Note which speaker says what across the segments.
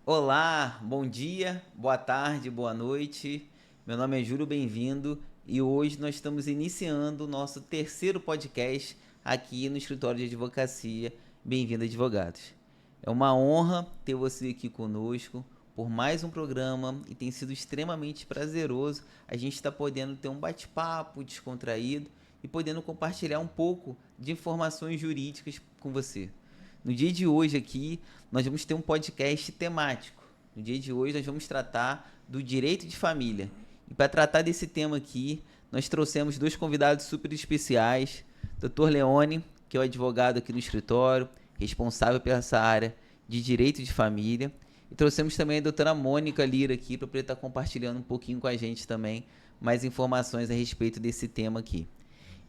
Speaker 1: Olá, bom dia, boa tarde, boa noite. Meu nome é Júlio, bem-vindo. E hoje nós estamos iniciando o nosso terceiro podcast aqui no escritório de advocacia. Bem-vindo, advogados. É uma honra ter você aqui conosco por mais um programa e tem sido extremamente prazeroso a gente estar podendo ter um bate-papo descontraído e podendo compartilhar um pouco de informações jurídicas com você. No dia de hoje aqui, nós vamos ter um podcast temático. No dia de hoje, nós vamos tratar do direito de família. E para tratar desse tema aqui, nós trouxemos dois convidados super especiais. Dr. Leone, que é o advogado aqui no escritório, responsável pela essa área de direito de família. E trouxemos também a doutora Mônica Lira aqui para poder estar compartilhando um pouquinho com a gente também mais informações a respeito desse tema aqui.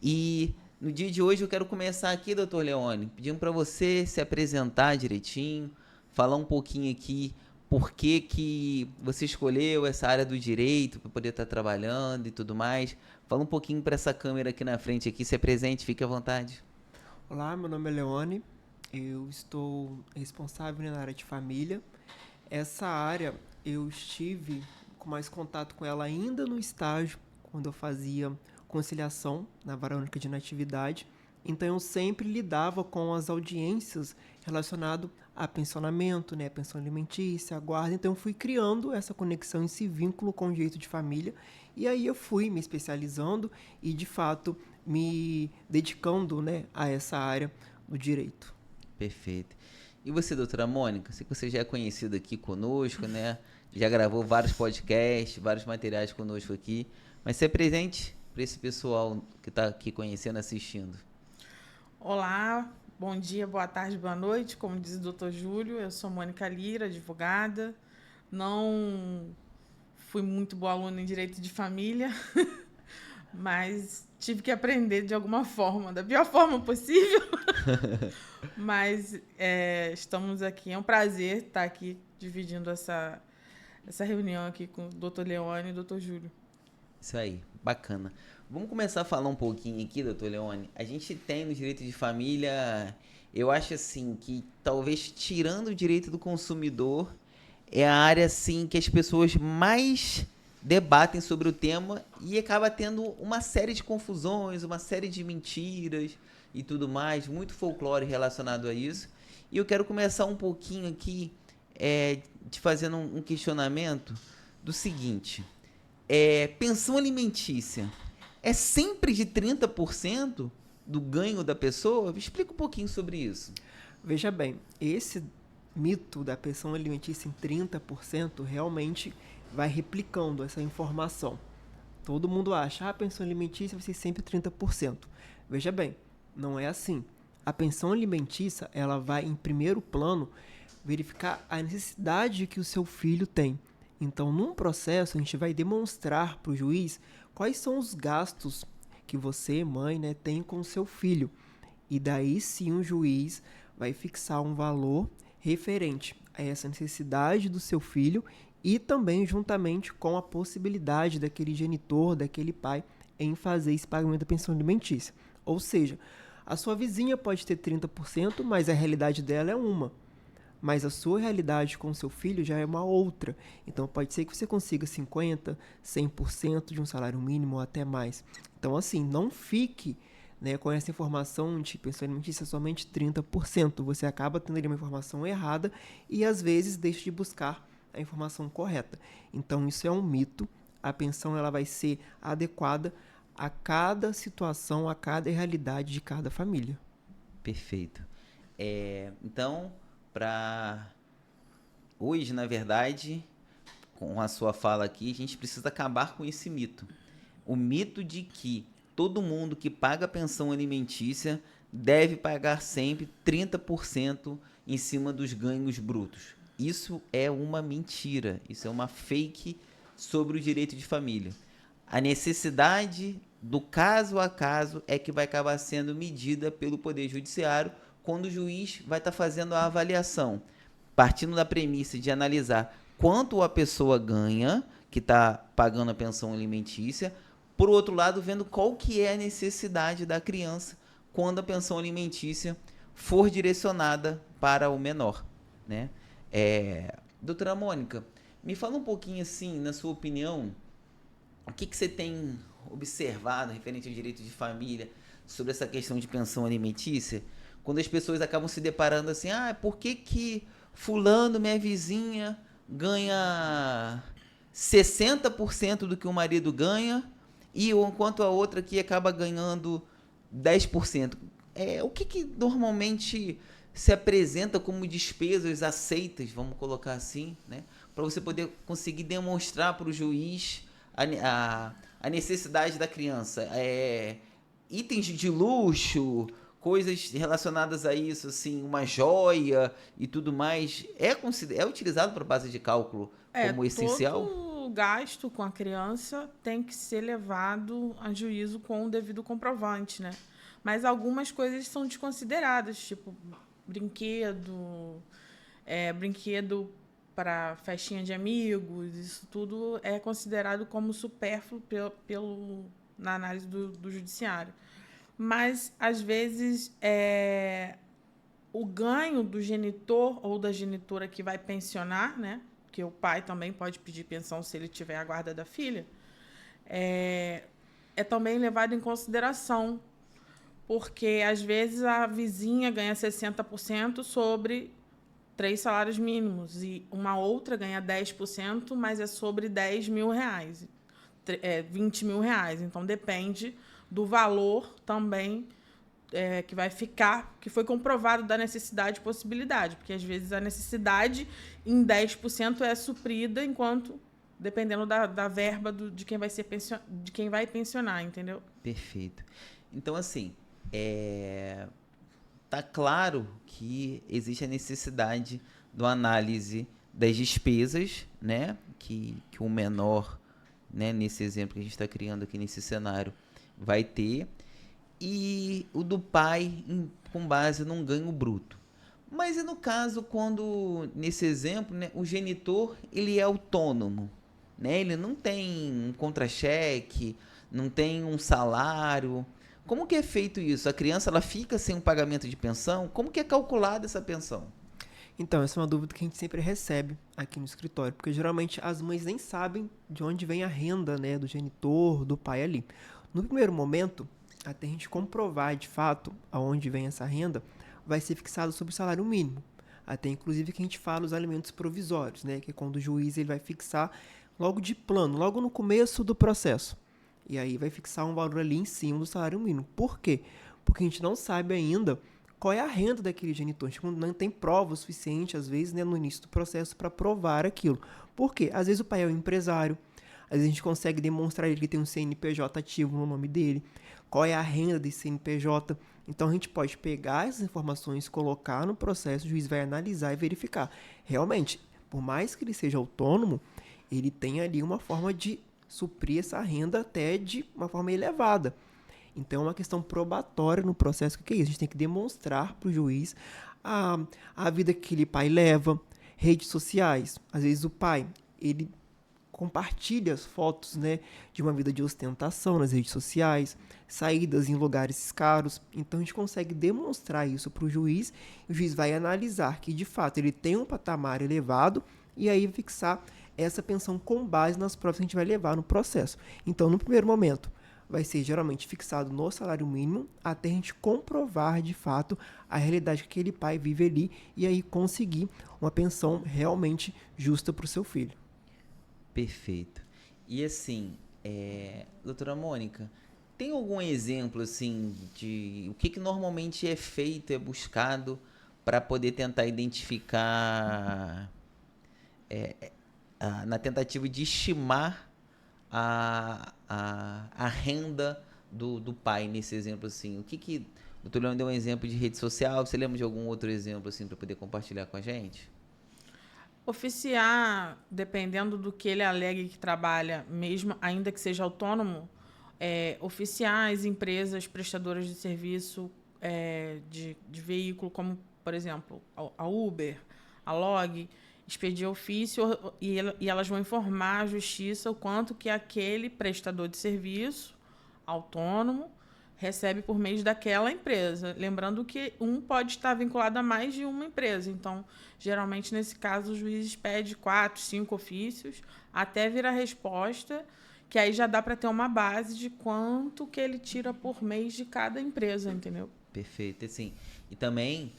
Speaker 1: E no dia de hoje eu quero começar aqui, doutor Leone, pedindo para você se apresentar direitinho, falar um pouquinho aqui por que você escolheu essa área do direito para poder estar trabalhando e tudo mais. Fala um pouquinho para essa câmera aqui na frente, aqui, se apresente, fique à vontade.
Speaker 2: Olá, meu nome é Leone, eu estou responsável na área de família. Essa área eu estive com mais contato com ela ainda no estágio, quando eu fazia conciliação na Vara Única de Natividade. Então eu sempre lidava com as audiências relacionadas a pensionamento, né, pensão alimentícia, a guarda. Então eu fui criando essa conexão, esse vínculo com o direito de família. E aí eu fui me especializando e, de fato, me dedicando, né, a essa área do direito.
Speaker 1: Perfeito. E você, doutora Mônica, sei que você já é conhecida aqui conosco, né? Já gravou vários podcasts, vários materiais conosco aqui, mas se apresente para esse pessoal que está aqui conhecendo, assistindo.
Speaker 3: Olá, bom dia, boa tarde, boa noite. Como diz o doutor Júlio, eu sou Mônica Lira, advogada. Não fui muito boa aluna em direito de família, mas tive que aprender de alguma forma, da pior forma possível. Mas estamos aqui, é um prazer estar aqui dividindo essa reunião aqui com o doutor Leone e o doutor Júlio.
Speaker 1: Isso aí, bacana. Vamos começar a falar um pouquinho aqui, doutor Leone. A gente tem no direito de família, eu acho assim, que talvez tirando o direito do consumidor, é a área assim que as pessoas mais debatem sobre o tema e acaba tendo uma série de confusões, uma série de mentiras e tudo mais, muito folclore relacionado a isso. E eu quero começar um pouquinho aqui te fazendo um questionamento do seguinte: pensão alimentícia é sempre de 30% do ganho da pessoa? Explica um pouquinho sobre isso.
Speaker 2: Veja bem, esse mito da pensão alimentícia em 30% realmente vai replicando essa informação. Todo mundo acha que a pensão alimentícia vai ser sempre 30%. Veja bem, não é assim. A pensão alimentícia, ela vai em primeiro plano verificar a necessidade que o seu filho tem. Então, num processo, a gente vai demonstrar para o juiz quais são os gastos que você, mãe, né, tem com o seu filho. E daí sim o juiz vai fixar um valor referente a essa necessidade do seu filho e também juntamente com a possibilidade daquele genitor, daquele pai, em fazer esse pagamento da pensão alimentícia. Ou seja, a sua vizinha pode ter 30%, mas a realidade dela é uma. Mas a sua realidade com o seu filho já é uma outra. Então pode ser que você consiga 50%, 100% de um salário mínimo ou até mais. Então assim, não fique, né, com essa informação de pensão alimentícia somente 30%. Você acaba tendo ali uma informação errada e às vezes deixa de buscar a informação correta. Então isso é um mito. A pensão ela vai ser adequada a cada situação, a cada realidade de cada família.
Speaker 1: Perfeito. Então, para hoje, na verdade, com a sua fala aqui, a gente precisa acabar com esse mito. O mito de que todo mundo que paga pensão alimentícia deve pagar sempre 30% em cima dos ganhos brutos. Isso é uma mentira, isso é uma fake sobre o direito de família. A necessidade do caso a caso é que vai acabar sendo medida pelo Poder Judiciário quando o juiz vai estar fazendo a avaliação, partindo da premissa de analisar quanto a pessoa ganha, que está pagando a pensão alimentícia, por outro lado, vendo qual que é a necessidade da criança quando a pensão alimentícia for direcionada para o menor, né? Doutora Mônica, me fala um pouquinho assim, na sua opinião, o que você tem observado referente ao direito de família sobre essa questão de pensão alimentícia? Quando as pessoas acabam se deparando assim, por que fulano, minha vizinha, ganha 60% do que o marido ganha, e enquanto a outra aqui acaba ganhando 10%? O que normalmente se apresenta como despesas aceitas, vamos colocar assim, né? Para você poder conseguir demonstrar para o juiz a necessidade da criança. Itens de luxo, coisas relacionadas a isso, assim, uma joia e tudo mais, é utilizado para base de cálculo como essencial?
Speaker 3: Todo gasto com a criança tem que ser levado a juízo com o devido comprovante, né? Mas algumas coisas são desconsideradas, tipo brinquedo para festinha de amigos, isso tudo é considerado como supérfluo na análise do judiciário. Mas, às vezes, o ganho do genitor ou da genitora que vai pensionar, né? Porque o pai também pode pedir pensão se ele tiver a guarda da filha, é também levado em consideração, porque, às vezes, a vizinha ganha 60% sobre 3 salários mínimos e uma outra ganha 10%, mas é sobre R$10.000, 20.000. Então, depende do valor também que vai ficar, que foi comprovado da necessidade e possibilidade, porque, às vezes, a necessidade em 10% é suprida, enquanto, dependendo da verba de quem vai pensionar, entendeu?
Speaker 1: Perfeito. Então, assim, tá claro que existe a necessidade da análise das despesas, né, que o menor, né, nesse exemplo que a gente está criando aqui nesse cenário, vai ter, e o do pai com base num ganho bruto. Mas e no caso quando, nesse exemplo, né, o genitor ele é autônomo, né, ele não tem um contra-cheque, não tem um salário. Como que é feito isso? A criança ela fica sem um pagamento de pensão? Como que é calculada essa pensão?
Speaker 2: Então, essa é uma dúvida que a gente sempre recebe aqui no escritório, porque geralmente as mães nem sabem de onde vem a renda, né, do genitor, do pai ali. No primeiro momento, até a gente comprovar de fato aonde vem essa renda, vai ser fixado sobre o salário mínimo. Até inclusive que a gente fala os alimentos provisórios, né, que é quando o juiz ele vai fixar logo de plano, logo no começo do processo. E aí vai fixar um valor ali em cima do salário mínimo. Por quê? Porque a gente não sabe ainda qual é a renda daquele genitor. A gente não tem prova o suficiente, às vezes, né, no início do processo para provar aquilo. Por quê? Às vezes o pai é um empresário, às vezes a gente consegue demonstrar que ele tem um CNPJ ativo no nome dele, qual é a renda desse CNPJ. Então a gente pode pegar essas informações, colocar no processo, o juiz vai analisar e verificar. Realmente, por mais que ele seja autônomo, ele tem ali uma forma de suprir essa renda até de uma forma elevada. Então, é uma questão probatória no processo. O que é isso? A gente tem que demonstrar para o juiz a vida que aquele pai leva, redes sociais. Às vezes o pai, ele compartilha as fotos, né, de uma vida de ostentação nas redes sociais, saídas em lugares caros. Então, a gente consegue demonstrar isso para o juiz. E o juiz vai analisar que, de fato, ele tem um patamar elevado e aí fixar essa pensão com base nas provas que a gente vai levar no processo. Então, no primeiro momento, vai ser geralmente fixado no salário mínimo até a gente comprovar de fato a realidade que aquele pai vive ali e aí conseguir uma pensão realmente justa para o seu filho.
Speaker 1: Perfeito. E assim, doutora Mônica, tem algum exemplo assim de o que normalmente é feito, é buscado para poder tentar identificar na tentativa de estimar a renda do pai nesse exemplo assim? O doutor Leão deu um exemplo de rede social, você lembra de algum outro exemplo assim para poder compartilhar com a gente?
Speaker 3: Oficiar, dependendo do que ele alegue que trabalha, mesmo ainda que seja autônomo, oficiar as empresas prestadoras de serviço de veículo, como, por exemplo, a Uber, a Log, expedir ofício e elas vão informar à justiça o quanto que aquele prestador de serviço autônomo recebe por mês daquela empresa. Lembrando que um pode estar vinculado a mais de uma empresa. Então, geralmente, nesse caso, o juiz pede 4, 5 ofícios até vir a resposta, que aí já dá para ter uma base de quanto que ele tira por mês de cada empresa, entendeu?
Speaker 1: Perfeito, assim. E também,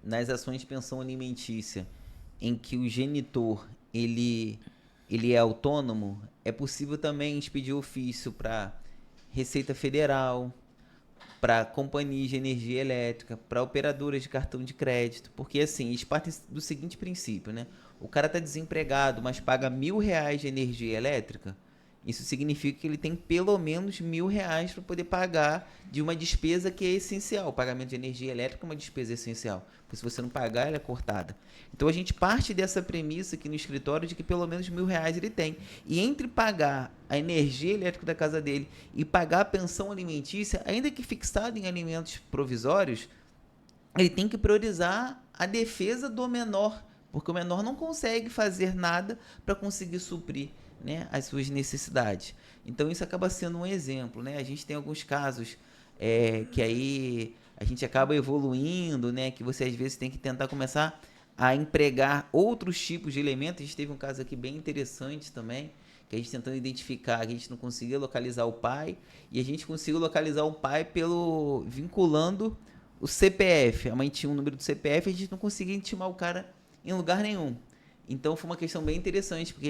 Speaker 1: nas ações de pensão alimentícia, em que o genitor ele é autônomo, é possível também expedir ofício para Receita Federal, para companhias de energia elétrica, para operadoras de cartão de crédito, porque assim, eles partem do seguinte princípio, né? O cara está desempregado, mas paga R$1.000 de energia elétrica. Isso significa que ele tem pelo menos R$1.000 para poder pagar de uma despesa que é essencial. O pagamento de energia elétrica é uma despesa essencial, porque se você não pagar, ela é cortada. Então a gente parte dessa premissa aqui no escritório de que pelo menos R$1.000 ele tem. E entre pagar a energia elétrica da casa dele e pagar a pensão alimentícia, ainda que fixado em alimentos provisórios, ele tem que priorizar a defesa do menor, porque o menor não consegue fazer nada para conseguir suprir, né, as suas necessidades. Então isso acaba sendo um exemplo, né? A gente tem alguns casos que aí a gente acaba evoluindo, né? Que você às vezes tem que tentar começar a empregar outros tipos de elementos. A gente teve um caso aqui bem interessante também, que a gente tentando identificar, a gente não conseguia localizar o pai, e a gente conseguiu localizar o pai vinculando o CPF. A mãe tinha um número do CPF e a gente não conseguia intimar o cara em lugar nenhum. Então foi uma questão bem interessante, porque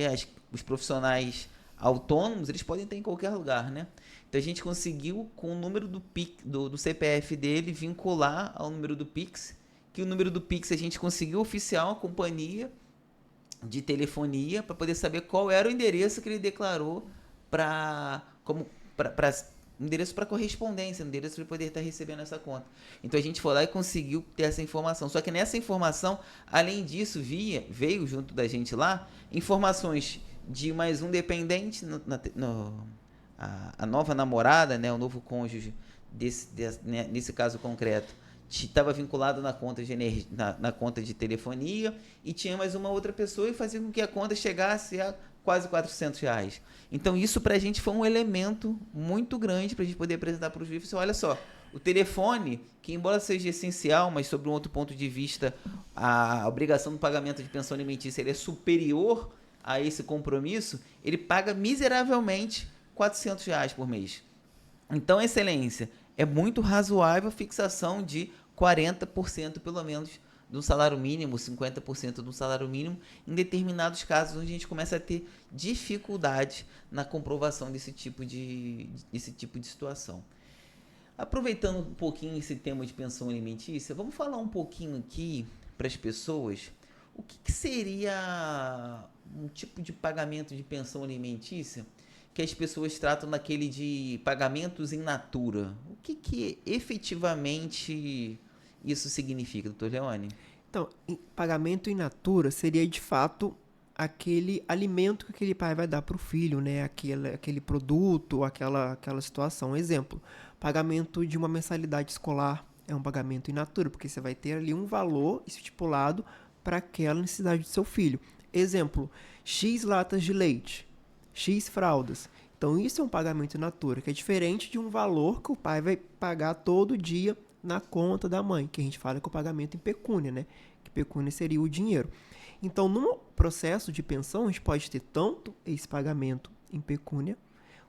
Speaker 1: os profissionais autônomos, eles podem estar em qualquer lugar, né? Então a gente conseguiu, com o número do CPF dele, vincular ao número do Pix, que o número do Pix a gente conseguiu oficiar uma companhia de telefonia para poder saber qual era o endereço que ele declarou endereço para correspondência, endereço para ele poder estar recebendo essa conta. Então a gente foi lá e conseguiu ter essa informação. Só que nessa informação, além disso, veio junto da gente lá informações de mais um dependente, a nova namorada, né, o novo cônjuge nesse caso concreto, estava vinculado na conta de na conta de telefonia, e tinha mais uma outra pessoa, e fazia com que a conta chegasse a quase R$400. Então isso para a gente foi um elemento muito grande para a gente poder apresentar para o juiz. Olha só, o telefone, que embora seja essencial, mas sobre um outro ponto de vista, a obrigação do pagamento de pensão alimentícia ele é superior a esse compromisso, ele paga miseravelmente R$400 por mês. Então, excelência, é muito razoável a fixação de 40% pelo menos do salário mínimo, 50% do salário mínimo, em determinados casos onde a gente começa a ter dificuldade na comprovação desse tipo de situação. Aproveitando um pouquinho esse tema de pensão alimentícia, vamos falar um pouquinho aqui para as pessoas o que seria um tipo de pagamento de pensão alimentícia que as pessoas tratam daquele de pagamentos in natura. O que efetivamente isso significa, doutor Leone?
Speaker 2: Então, pagamento in natura seria de fato aquele alimento que aquele pai vai dar para o filho, né? Aquele produto, aquela situação. Exemplo, pagamento de uma mensalidade escolar é um pagamento in natura, porque você vai ter ali um valor estipulado para aquela necessidade do seu filho. Exemplo, X latas de leite, X fraldas. Então, isso é um pagamento in natura, que é diferente de um valor que o pai vai pagar todo dia na conta da mãe, que a gente fala que é o pagamento em pecúnia, né? Que pecúnia seria o dinheiro. Então, no processo de pensão, a gente pode ter tanto esse pagamento em pecúnia,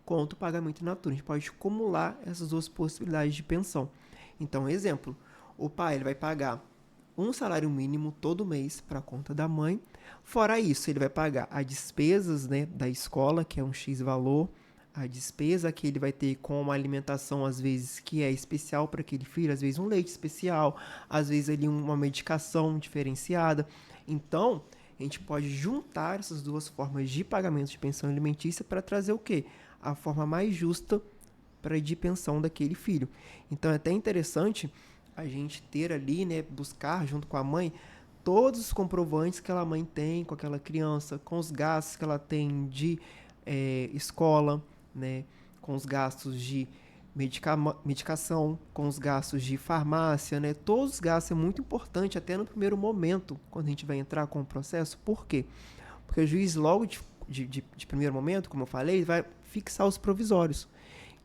Speaker 2: quanto o pagamento in natura. A gente pode acumular essas duas possibilidades de pensão. Então, exemplo, o pai ele vai pagar um salário mínimo todo mês para a conta da mãe. Fora isso, ele vai pagar as despesas, né, da escola, que é um X valor, a despesa que ele vai ter com uma alimentação, às vezes, que é especial para aquele filho, às vezes um leite especial, às vezes ali uma medicação diferenciada. Então, a gente pode juntar essas duas formas de pagamento de pensão alimentícia para trazer o quê? A forma mais justa de pensão daquele filho. Então, é até interessante a gente ter ali, né, buscar junto com a mãe todos os comprovantes que aquela mãe tem com aquela criança, com os gastos que ela tem de escola, né, com os gastos de medicação, com os gastos de farmácia, né, todos os gastos é muito importante até no primeiro momento, quando a gente vai entrar com o processo. Por quê? Porque o juiz logo de primeiro momento, como eu falei, vai fixar os provisórios.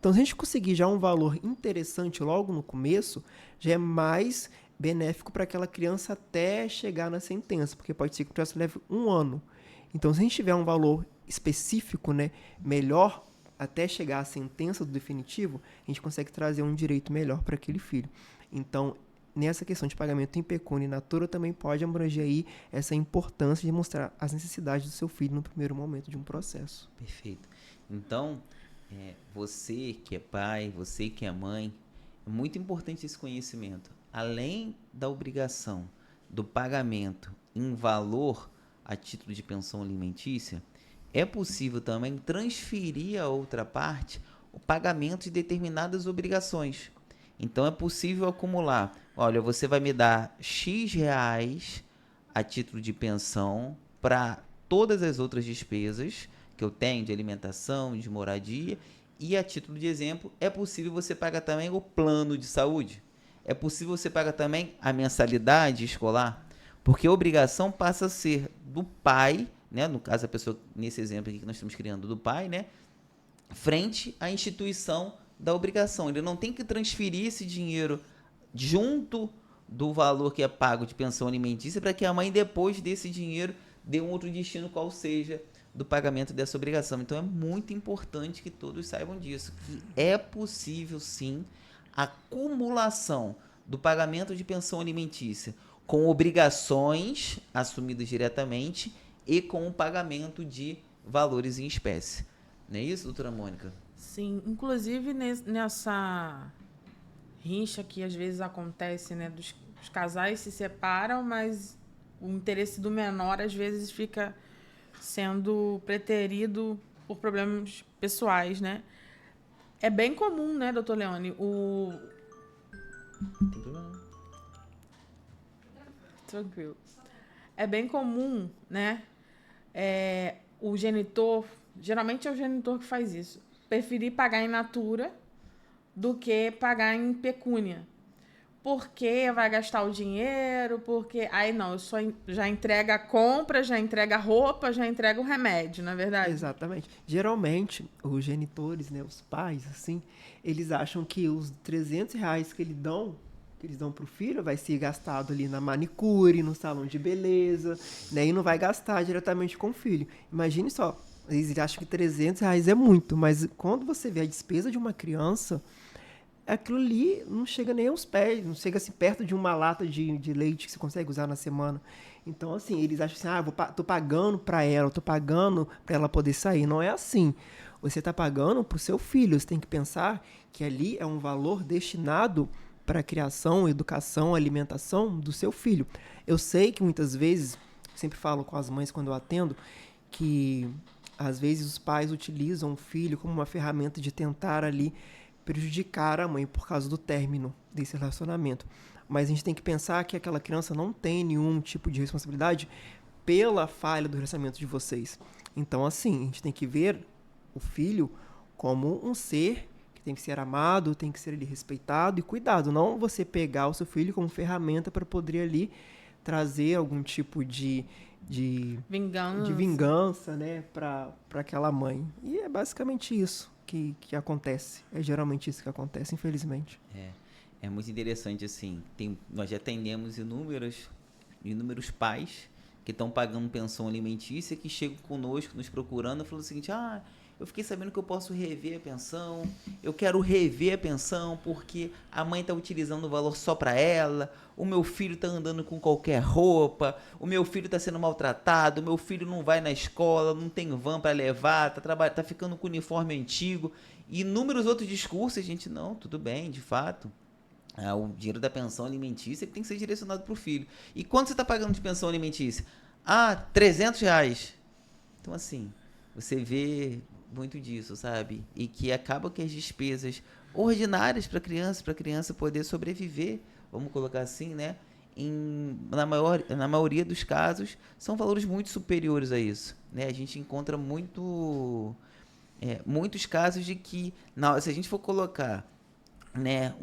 Speaker 2: Então, se a gente conseguir já um valor interessante logo no começo, já é mais benéfico para aquela criança até chegar na sentença, porque pode ser que o processo leve 1 ano. Então, se a gente tiver um valor específico, né, melhor, até chegar à sentença do definitivo, a gente consegue trazer um direito melhor para aquele filho. Então, nessa questão de pagamento em pecúnia in natura, também pode abranger aí essa importância de mostrar as necessidades do seu filho no primeiro momento de um processo.
Speaker 1: Perfeito. Então, você que é pai, você que é mãe, é muito importante esse conhecimento. Além da obrigação do pagamento em valor a título de pensão alimentícia, é possível também transferir a outra parte o pagamento de determinadas obrigações. Então, é possível acumular. Olha, você vai me dar X reais a título de pensão para todas as outras despesas que eu tenho de alimentação, de moradia, e a título de exemplo, é possível você pagar também o plano de saúde. É possível você pagar também a mensalidade escolar, porque a obrigação passa a ser do pai, né? No caso, a pessoa, nesse exemplo aqui que nós estamos criando, do pai, né? Frente à instituição da obrigação. Ele não tem que transferir esse dinheiro junto do valor que é pago de pensão alimentícia para que a mãe, depois desse dinheiro, dê um outro destino qual seja do pagamento dessa obrigação. Então, é muito importante que todos saibam disso, que é possível, sim, a acumulação do pagamento de pensão alimentícia com obrigações assumidas diretamente e com o pagamento de valores em espécie. Não é isso, doutora Mônica?
Speaker 3: Sim, inclusive nessa rincha que às vezes acontece, né, os casais se separam, mas o interesse do menor às vezes fica sendo preterido por problemas pessoais, né? É bem comum, né, doutor Leone,
Speaker 1: Não tem problema.
Speaker 3: Tranquilo. É bem comum, né, o genitor, geralmente é o genitor que faz isso, preferir pagar in natura do que pagar em pecúnia. Porque vai gastar o dinheiro, porque... Aí não, eu só já entrega a compra, já entrega a roupa, já entrega o remédio, não é verdade?
Speaker 2: Exatamente. Geralmente, os genitores, né, os pais, assim, eles acham que os R$300 que eles dão pro filho, vai ser gastado ali na manicure, no salão de beleza, né, e não vai gastar diretamente com o filho. Imagine só, eles acham que R$300 é muito, mas quando você vê a despesa de uma criança, aquilo ali não chega nem aos pés, não chega assim perto de uma lata de leite que você consegue usar na semana. Então, assim, eles acham assim, tô pagando pra ela, tô pagando pra ela poder sair. Não é assim. Você tá pagando pro seu filho. Você tem que pensar que ali é um valor destinado para a criação, educação, alimentação do seu filho. Eu sei que muitas vezes, sempre falo com as mães quando eu atendo, que às vezes os pais utilizam o filho como uma ferramenta de tentar ali prejudicar a mãe por causa do término desse relacionamento. Mas a gente tem que pensar que aquela criança não tem nenhum tipo de responsabilidade pela falha do relacionamento de vocês. Então, assim, a gente tem que ver o filho como um ser que tem que ser amado, tem que ser ali respeitado e cuidado. Não você pegar o seu filho como ferramenta para poder ali trazer algum tipo de vingança, né, para aquela mãe. E é basicamente isso que acontece. É geralmente isso que acontece, infelizmente.
Speaker 1: É muito interessante, assim, nós já atendemos inúmeros pais que estão pagando pensão alimentícia, que chegam conosco, nos procurando, falando o seguinte, eu fiquei sabendo que eu posso rever a pensão, eu quero rever a pensão porque a mãe está utilizando o valor só para ela, o meu filho está andando com qualquer roupa, o meu filho está sendo maltratado, o meu filho não vai na escola, não tem van para levar, tá ficando com uniforme antigo, e inúmeros outros discursos, a gente, não, tudo bem, de fato, o dinheiro da pensão alimentícia tem que ser direcionado para o filho. E quanto você está pagando de pensão alimentícia? R$300. Então, assim, você vê muito disso, sabe? E que acaba que as despesas ordinárias para a criança poder sobreviver, vamos colocar assim, né? Na maioria dos casos, são valores muito superiores a isso, né? A gente encontra muitos casos de que, se a gente for colocar, né,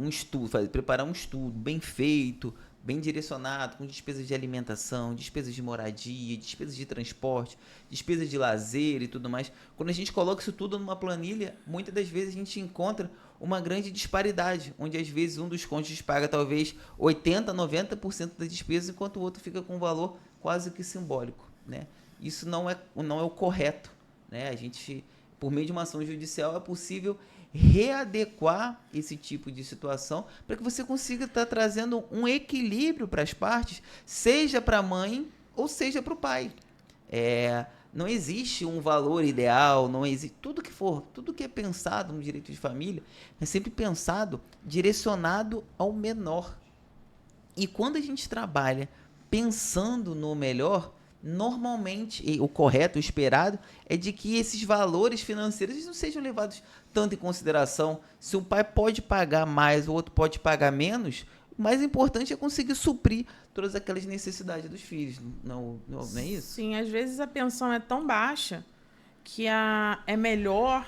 Speaker 1: preparar um estudo bem feito, bem direcionado, com despesas de alimentação, despesas de moradia, despesas de transporte, despesas de lazer e tudo mais, quando a gente coloca isso tudo numa planilha, muitas das vezes a gente encontra uma grande disparidade, onde às vezes um dos cônjuges paga talvez 80%, 90% das despesas, enquanto o outro fica com um valor quase que simbólico, né? Isso não é o correto, né? A gente, por meio de uma ação judicial, é possível readequar esse tipo de situação para que você consiga estar trazendo um equilíbrio para as partes, seja para a mãe ou seja para o pai. Não existe um valor ideal, não existe tudo que é pensado no direito de família é sempre pensado direcionado ao menor. E quando a gente trabalha pensando no melhor, normalmente, o correto, o esperado, é de que esses valores financeiros não sejam levados tanto em consideração. Se um pai pode pagar mais, o outro pode pagar menos, o mais importante é conseguir suprir todas aquelas necessidades dos filhos. Não é isso?
Speaker 3: Sim, às vezes a pensão é tão baixa que é melhor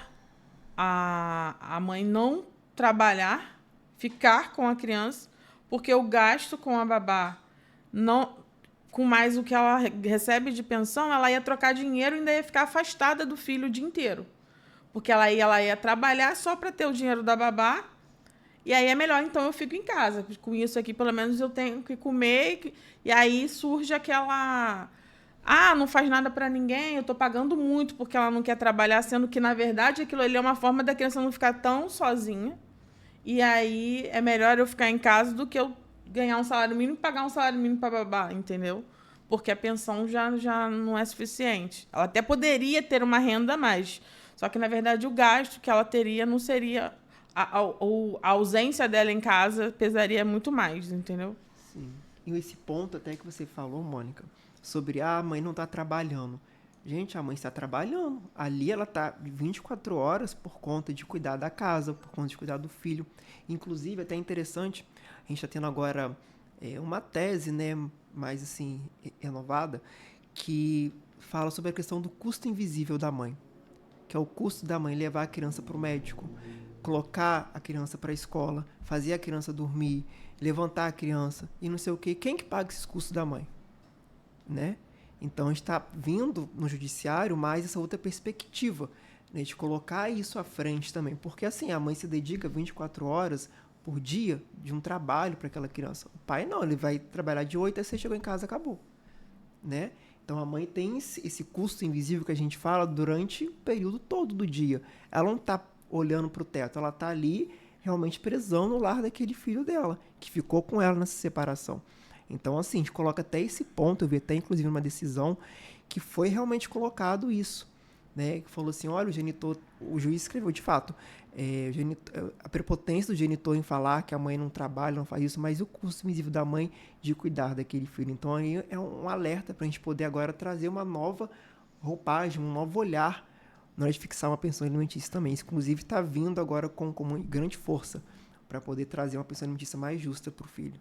Speaker 3: a mãe não trabalhar, ficar com a criança, porque o gasto com a babá, não, com mais o que ela recebe de pensão, ela ia trocar dinheiro e ainda ia ficar afastada do filho o dia inteiro. Porque ela ia trabalhar só para ter o dinheiro da babá, e aí é melhor, então, eu fico em casa. Com isso aqui, pelo menos, eu tenho que comer, e aí surge aquela... não faz nada para ninguém, eu estou pagando muito porque ela não quer trabalhar, sendo que, na verdade, aquilo ali é uma forma da criança não ficar tão sozinha. E aí é melhor eu ficar em casa do que eu ganhar um salário mínimo e pagar um salário mínimo para babá, entendeu? Porque a pensão já não é suficiente. Ela até poderia ter uma renda a mais, só que, na verdade, o gasto que ela teria não seria... A ausência dela em casa pesaria muito mais, entendeu?
Speaker 2: Sim. E esse ponto até que você falou, Mônica, sobre a mãe não tá trabalhando. Gente, a mãe está trabalhando. Ali ela tá 24 horas por conta de cuidar da casa, por conta de cuidar do filho. Inclusive, até interessante, a gente está tendo agora uma tese, né, mais assim, renovada, que fala sobre a questão do custo invisível da mãe, que é o custo da mãe levar a criança para o médico, colocar a criança para a escola, fazer a criança dormir, levantar a criança e não sei o quê. Quem que paga esses custos da mãe? Né? Então, a gente está vindo no judiciário mais essa outra perspectiva, né, de colocar isso à frente também. Porque, assim, a mãe se dedica 24 horas por dia de um trabalho para aquela criança. O pai não, ele vai trabalhar de 8 até você chegou em casa, acabou. Né? Então, a mãe tem esse custo invisível que a gente fala durante o período todo do dia. Ela não está olhando para o teto, ela está ali realmente prezando o lar daquele filho dela, que ficou com ela nessa separação. Então, assim, a gente coloca até esse ponto, eu vi até inclusive numa decisão que foi realmente colocado isso, né? Que falou assim, olha, o juiz escreveu de fato, a prepotência do genitor em falar que a mãe não trabalha, não faz isso, mas o custo invisível da mãe de cuidar daquele filho. Então, aí é um alerta para a gente poder agora trazer uma nova roupagem, um novo olhar na hora de fixar uma pensão alimentícia também. Isso, inclusive, está vindo agora com grande força para poder trazer uma pensão alimentícia mais justa para o filho.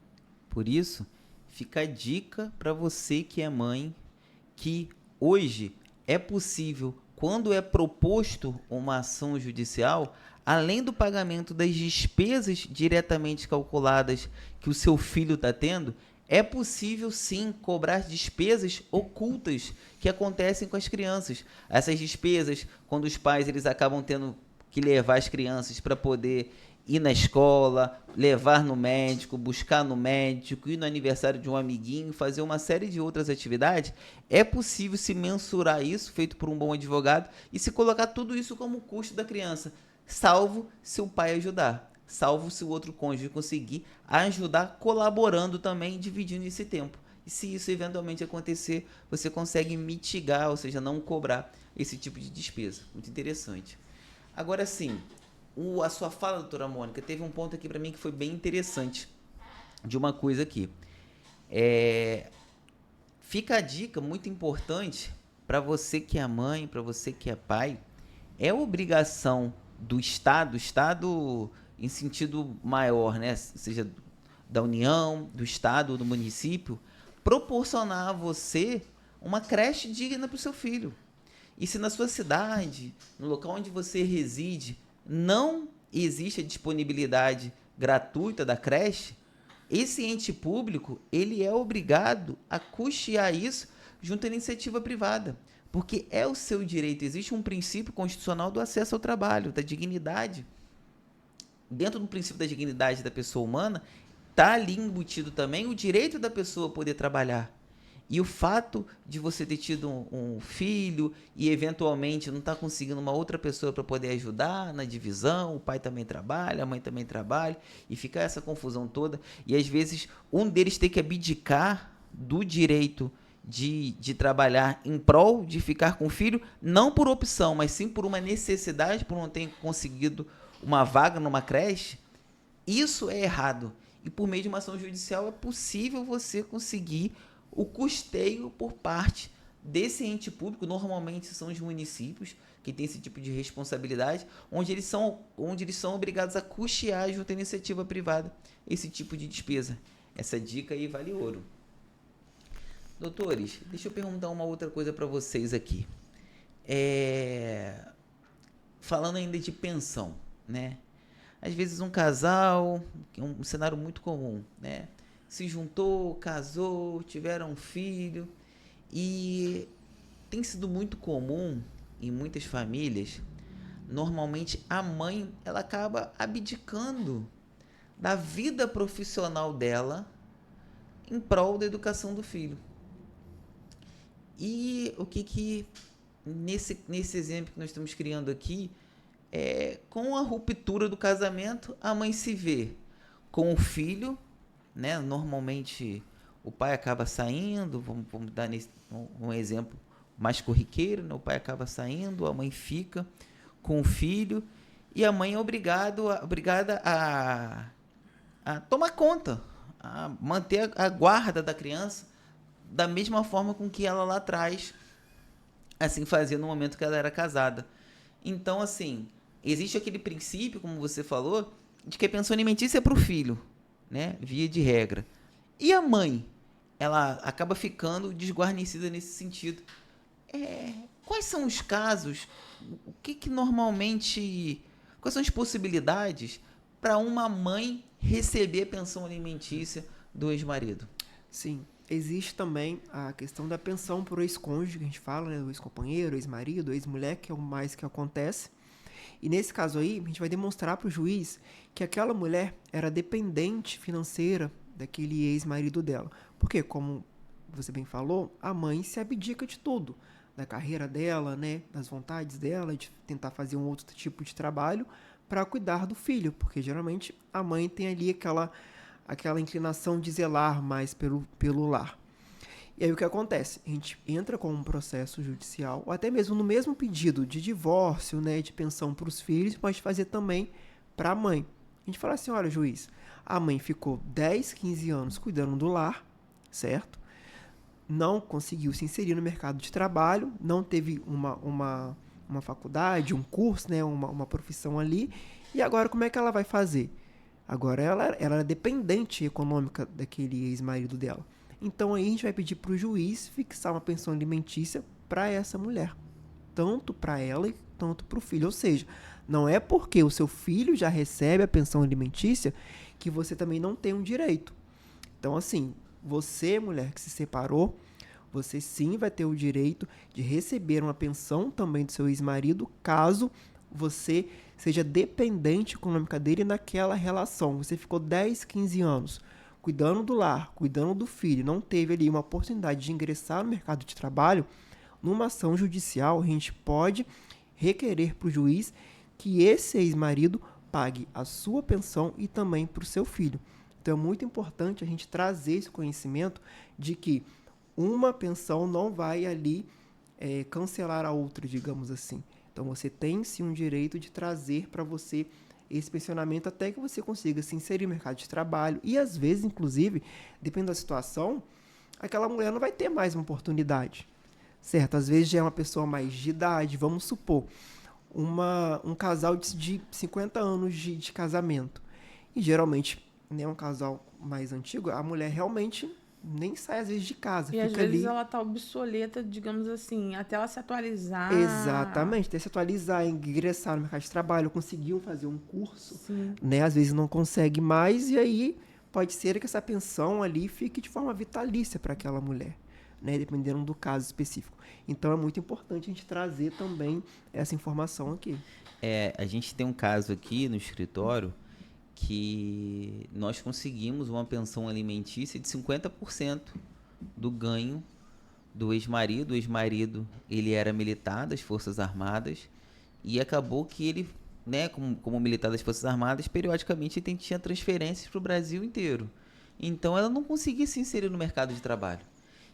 Speaker 1: Por isso, fica a dica para você que é mãe, que hoje é possível, quando é proposto uma ação judicial, além do pagamento das despesas diretamente calculadas que o seu filho está tendo, é possível sim cobrar despesas ocultas que acontecem com as crianças. Essas despesas, quando os pais eles acabam tendo que levar as crianças para poder ir na escola, levar no médico, buscar no médico, ir no aniversário de um amiguinho, fazer uma série de outras atividades, é possível se mensurar isso, feito por um bom advogado, e se colocar tudo isso como custo da criança, salvo se o pai ajudar, salvo se o outro cônjuge conseguir ajudar colaborando também, dividindo esse tempo. E se isso eventualmente acontecer, você consegue mitigar, ou seja, não cobrar esse tipo de despesa. Muito interessante. Agora sim, a sua fala, doutora Mônica, teve um ponto aqui para mim que foi bem interessante, de uma coisa aqui. Fica a dica muito importante para você que é mãe, para você que é pai, é obrigação do Estado em sentido maior, né? Seja da União, do Estado, do município, proporcionar a você uma creche digna para o seu filho. E se na sua cidade, no local onde você reside, não existe a disponibilidade gratuita da creche, esse ente público, ele é obrigado a custear isso junto à iniciativa privada, porque é o seu direito. Existe um princípio constitucional do acesso ao trabalho, da dignidade. Dentro do princípio da dignidade da pessoa humana, está ali embutido também o direito da pessoa poder trabalhar. E o fato de você ter tido um filho e eventualmente não estar conseguindo uma outra pessoa para poder ajudar na divisão, o pai também trabalha, a mãe também trabalha, e fica essa confusão toda. E às vezes um deles tem que abdicar do direito de trabalhar em prol de ficar com o filho, não por opção, mas sim por uma necessidade, por não ter conseguido uma vaga numa creche. Isso é errado. E por meio de uma ação judicial é possível você conseguir o custeio por parte desse ente público. Normalmente são os municípios que têm esse tipo de responsabilidade, onde eles são obrigados a custear junto à iniciativa privada esse tipo de despesa. Essa dica aí vale ouro. Doutores, deixa eu perguntar uma outra coisa para vocês aqui. Falando ainda de pensão, né? Às vezes um casal, um cenário muito comum, né? Se juntou, casou, tiveram um filho, e tem sido muito comum em muitas famílias, normalmente a mãe, ela acaba abdicando da vida profissional dela em prol da educação do filho. E o que nesse exemplo que nós estamos criando aqui, com a ruptura do casamento, a mãe se vê com o filho, né? Normalmente o pai acaba saindo, vamos dar um exemplo mais corriqueiro, né? O pai acaba saindo, a mãe fica com o filho e a mãe é obrigada a tomar conta, a manter a guarda da criança da mesma forma com que ela lá atrás assim fazia no momento que ela era casada. Então, assim, existe aquele princípio, como você falou, de que a pensão alimentícia é para o filho, né? Via de regra. E a mãe, ela acaba ficando desguarnecida nesse sentido. Quais são os casos? O que normalmente... Quais são as possibilidades para uma mãe receber a pensão alimentícia do ex-marido?
Speaker 2: Sim, existe também a questão da pensão por ex-cônjuge, que a gente fala, né? Do ex-companheiro, ex-marido, ex-mulher, que é o mais que acontece. E nesse caso aí, a gente vai demonstrar para o juiz que aquela mulher era dependente financeira daquele ex-marido dela. Porque, como você bem falou, a mãe se abdica de tudo. Da carreira dela, né, das vontades dela, de tentar fazer um outro tipo de trabalho para cuidar do filho. Porque, geralmente, a mãe tem ali aquela inclinação de zelar mais pelo lar. E aí o que acontece? A gente entra com um processo judicial, ou até mesmo no mesmo pedido de divórcio, né, de pensão para os filhos, pode fazer também para a mãe. A gente fala assim, olha, juiz, a mãe ficou 10, 15 anos cuidando do lar, certo? Não conseguiu se inserir no mercado de trabalho, não teve uma faculdade, um curso, né, uma profissão ali, e agora como é que ela vai fazer? Agora ela é dependente econômica daquele ex-marido dela. Então aí a gente vai pedir para o juiz fixar uma pensão alimentícia para essa mulher. Tanto para ela e tanto para o filho. Ou seja, não é porque o seu filho já recebe a pensão alimentícia que você também não tem um direito. Então assim, você, mulher que se separou, você sim vai ter o direito de receber uma pensão também do seu ex-marido, caso você seja dependente econômica dele naquela relação. Você ficou 10, 15 anos cuidando do lar, cuidando do filho, não teve ali uma oportunidade de ingressar no mercado de trabalho. Numa ação judicial, a gente pode requerer para o juiz que esse ex-marido pague a sua pensão e também para o seu filho. Então é muito importante a gente trazer esse conhecimento de que uma pensão não vai ali cancelar a outra, digamos assim. Então você tem sim um direito de trazer para você esse pensionamento até que você consiga se inserir no mercado de trabalho. E às vezes, inclusive, dependendo da situação, aquela mulher não vai ter mais uma oportunidade, certo? Às vezes já é uma pessoa mais de idade, vamos supor, um casal de 50 anos de casamento. E geralmente, né, um casal mais antigo, a mulher realmente nem sai às vezes de casa.
Speaker 3: E
Speaker 2: fica
Speaker 3: às vezes
Speaker 2: ali...
Speaker 3: ela tá obsoleta, digamos assim, até ela se atualizar.
Speaker 2: Exatamente, até se atualizar, ingressar no mercado de trabalho, conseguiu fazer um curso,
Speaker 3: Sim.
Speaker 2: né? Às vezes não consegue mais e aí pode ser que essa pensão ali fique de forma vitalícia para aquela mulher, né? Dependendo do caso específico. Então, é muito importante a gente trazer também essa informação aqui.
Speaker 1: A gente tem um caso aqui no escritório que nós conseguimos uma pensão alimentícia de 50% do ganho do ex-marido. O ex-marido, ele era militar das Forças Armadas e acabou que ele, né, como militar das Forças Armadas, periodicamente ele tinha transferências para o Brasil inteiro. Então ela não conseguia se inserir no mercado de trabalho.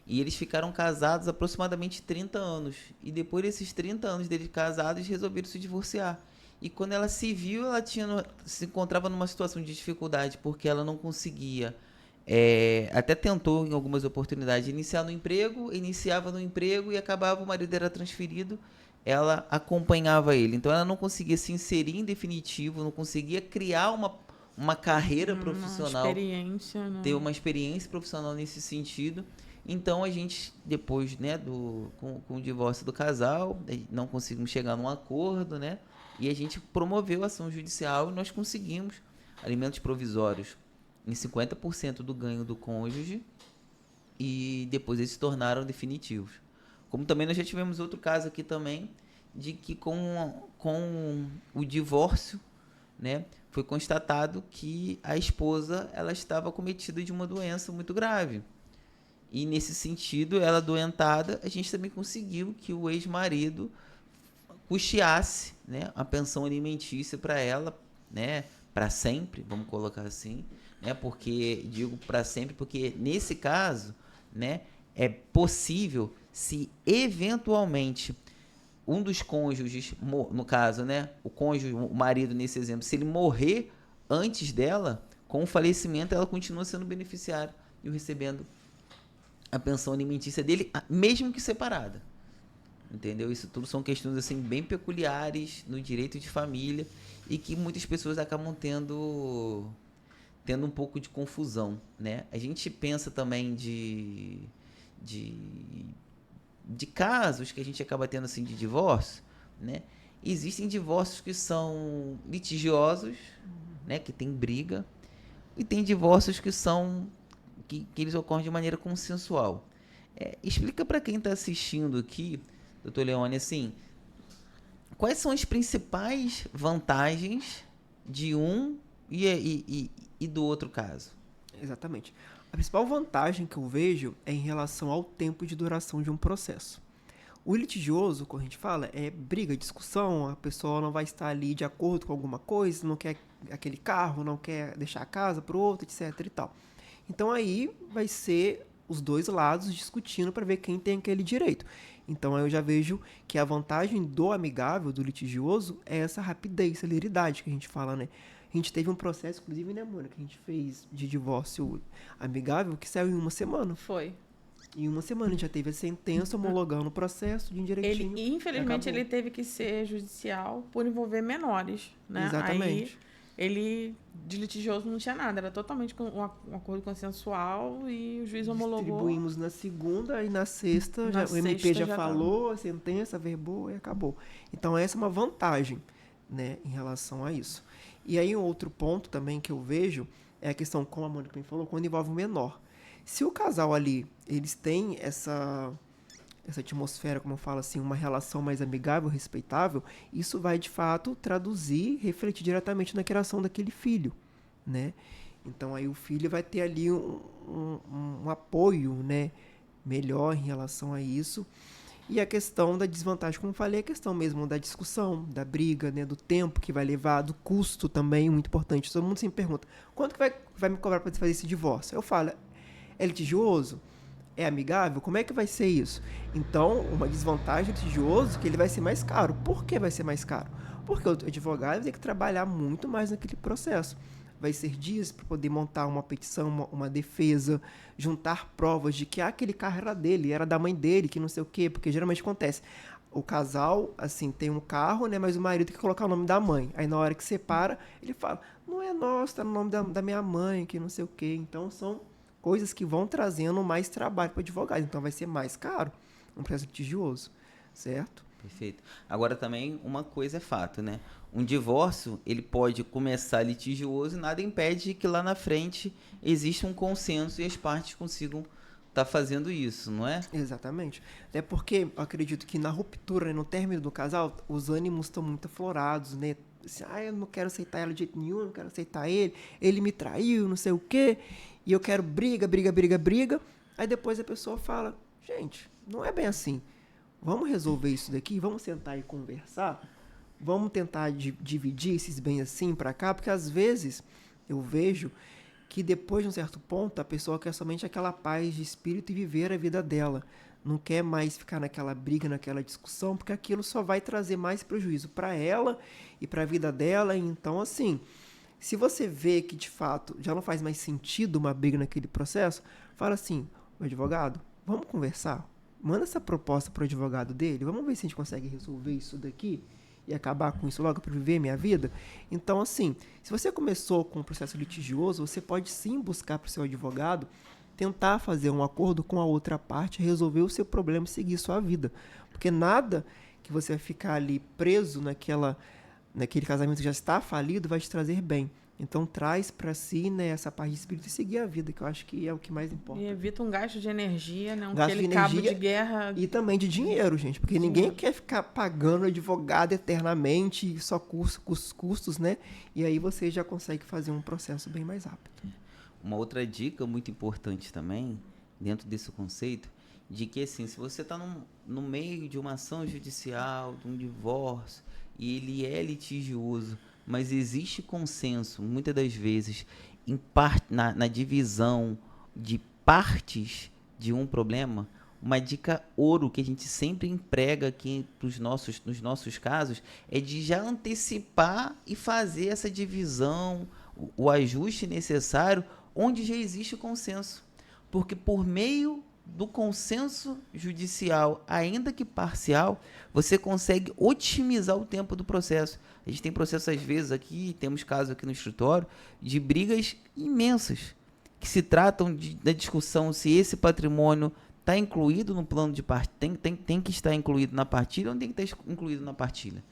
Speaker 1: E eles ficaram casados aproximadamente 30 anos. E depois desses 30 anos deles casados, resolveram se divorciar. E quando ela se viu, ela se encontrava numa situação de dificuldade, porque ela não conseguia. Até tentou, em algumas oportunidades, iniciar no emprego, iniciava no emprego e acabava, o marido era transferido, ela acompanhava ele. Então ela não conseguia se inserir em definitivo, não conseguia criar uma carreira profissional, ter uma experiência profissional nesse sentido. Então a gente, depois, né, com o divórcio do casal, não conseguimos chegar num acordo, né? E a gente promoveu a ação judicial e nós conseguimos alimentos provisórios em 50% do ganho do cônjuge e depois eles se tornaram definitivos. Como também nós já tivemos outro caso aqui também, de que com o divórcio, né, foi constatado que a esposa ela estava acometida de uma doença muito grave. E nesse sentido, ela adoentada, a gente também conseguiu que o ex-marido custeasse, né, a pensão alimentícia para ela, né, para sempre, vamos colocar assim, né, porque digo para sempre porque nesse caso, né, é possível se eventualmente um dos cônjuges, no caso, né, o cônjuge, o marido nesse exemplo, se ele morrer antes dela, com o falecimento ela continua sendo beneficiária e recebendo a pensão alimentícia dele, mesmo que separada. Entendeu? Isso tudo são questões assim bem peculiares no direito de família e que muitas pessoas acabam tendo um pouco de confusão, né? A gente pensa também de casos que a gente acaba tendo assim de divórcio, né? Existem divórcios que são litigiosos, né? Que tem briga, e tem divórcios que são que eles ocorrem de maneira consensual. Explica para quem está assistindo aqui, doutor Leone, assim, quais são as principais vantagens de um e do outro caso?
Speaker 2: Exatamente. A principal vantagem que eu vejo é em relação ao tempo de duração de um processo. O litigioso, quando a gente fala, é briga, discussão, a pessoa não vai estar ali de acordo com alguma coisa, não quer aquele carro, não quer deixar a casa para o outro, etc e tal. Então aí vai ser os dois lados discutindo para ver quem tem aquele direito. Então aí eu já vejo que a vantagem do amigável, do litigioso, é essa rapidez, celeridade que a gente fala, né? A gente teve um processo, inclusive, né, Mônica, que a gente fez de divórcio amigável que saiu em uma semana.
Speaker 3: Foi.
Speaker 2: Em uma semana a gente já teve a sentença homologando o processo de direitinho.
Speaker 3: Infelizmente, ele teve que ser judicial por envolver menores, né?
Speaker 2: Exatamente.
Speaker 3: Aí, ele, de litigioso, não tinha nada. Era totalmente um acordo consensual e o juiz homologou.
Speaker 2: Distribuímos na segunda e na sexta, o MP já falou, a sentença, verbou e acabou. Então, essa é uma vantagem, né, em relação a isso. E aí, um outro ponto também que eu vejo é a questão, como a Mônica falou, quando envolve o menor. Se o casal ali, eles têm essa atmosfera, como eu falo assim, uma relação mais amigável, respeitável, isso vai, de fato, traduzir, refletir diretamente na criação daquele filho, né? Então, aí o filho vai ter ali um apoio, né, melhor em relação a isso. E a questão da desvantagem, como eu falei, a questão mesmo da discussão, da briga, né, do tempo que vai levar, do custo também, muito importante. Todo mundo sempre pergunta, quanto que vai me cobrar para fazer esse divórcio? Eu falo, é litigioso? É amigável? Como é que vai ser isso? Então, uma desvantagem do litigioso é que ele vai ser mais caro. Por que vai ser mais caro? Porque o advogado vai ter que trabalhar muito mais naquele processo. Vai ser dias para poder montar uma petição, uma defesa, juntar provas de que aquele carro era dele, era da mãe dele, que não sei o quê, porque geralmente acontece. O casal, assim, tem um carro, né, mas o marido tem que colocar o nome da mãe. Aí, na hora que separa, ele fala, não é nosso, tá no nome da minha mãe, que não sei o quê. Então, são coisas que vão trazendo mais trabalho para o advogado. Então, vai ser mais caro um processo litigioso, certo?
Speaker 1: Perfeito. Agora também uma coisa é fato, né? Um divórcio, ele pode começar litigioso e nada impede que lá na frente exista um consenso e as partes consigam estar fazendo isso, não é?
Speaker 2: Exatamente. Até porque eu acredito que na ruptura, né, no término do casal, os ânimos estão muito aflorados, né? Assim, eu não quero aceitar ela de jeito nenhum, eu não quero aceitar ele me traiu, não sei o quê, e eu quero briga, briga, briga, briga. Aí depois a pessoa fala, gente, não é bem assim. Vamos resolver isso daqui, vamos sentar e conversar, vamos tentar dividir esses bens assim pra cá, porque às vezes eu vejo que depois de um certo ponto a pessoa quer somente aquela paz de espírito e viver a vida dela. Não quer mais ficar naquela briga, naquela discussão, porque aquilo só vai trazer mais prejuízo para ela e para a vida dela. Então, assim, se você vê que de fato já não faz mais sentido uma briga naquele processo, fala assim, meu advogado, vamos conversar? Manda essa proposta pro advogado dele, vamos ver se a gente consegue resolver isso daqui e acabar com isso logo para viver minha vida. Então, assim, se você começou com um processo litigioso, você pode sim buscar para o seu advogado tentar fazer um acordo com a outra parte, resolver o seu problema e seguir sua vida. Porque nada que você vai ficar ali preso naquele casamento que já está falido vai te trazer bem. Então traz para si, né, essa parte de espírito e seguir a vida, que eu acho que é o que mais importa.
Speaker 3: E evita um gasto de energia, né?
Speaker 2: Gasto
Speaker 3: Aquele
Speaker 2: de
Speaker 3: cabo
Speaker 2: energia
Speaker 3: de guerra.
Speaker 2: e também de dinheiro, gente, porque ninguém quer ficar pagando advogado eternamente, só custos, né? E aí você já consegue fazer um processo bem mais rápido.
Speaker 1: Uma outra dica muito importante também, dentro desse conceito, de que assim, se você está no meio de uma ação judicial, de um divórcio, e ele é litigioso, mas existe consenso, muitas das vezes, na divisão de partes de um problema, uma dica ouro que a gente sempre emprega aqui nos nossos casos é de já antecipar e fazer essa divisão, o ajuste necessário, onde já existe consenso. Porque por meio do consenso judicial, ainda que parcial, você consegue otimizar o tempo do processo. A gente tem processos, às vezes, aqui, temos casos aqui no escritório, de brigas imensas, que se tratam da discussão se esse patrimônio está incluído no plano de partilha, tem que estar incluído na partilha ou não tem que estar incluído na partilha.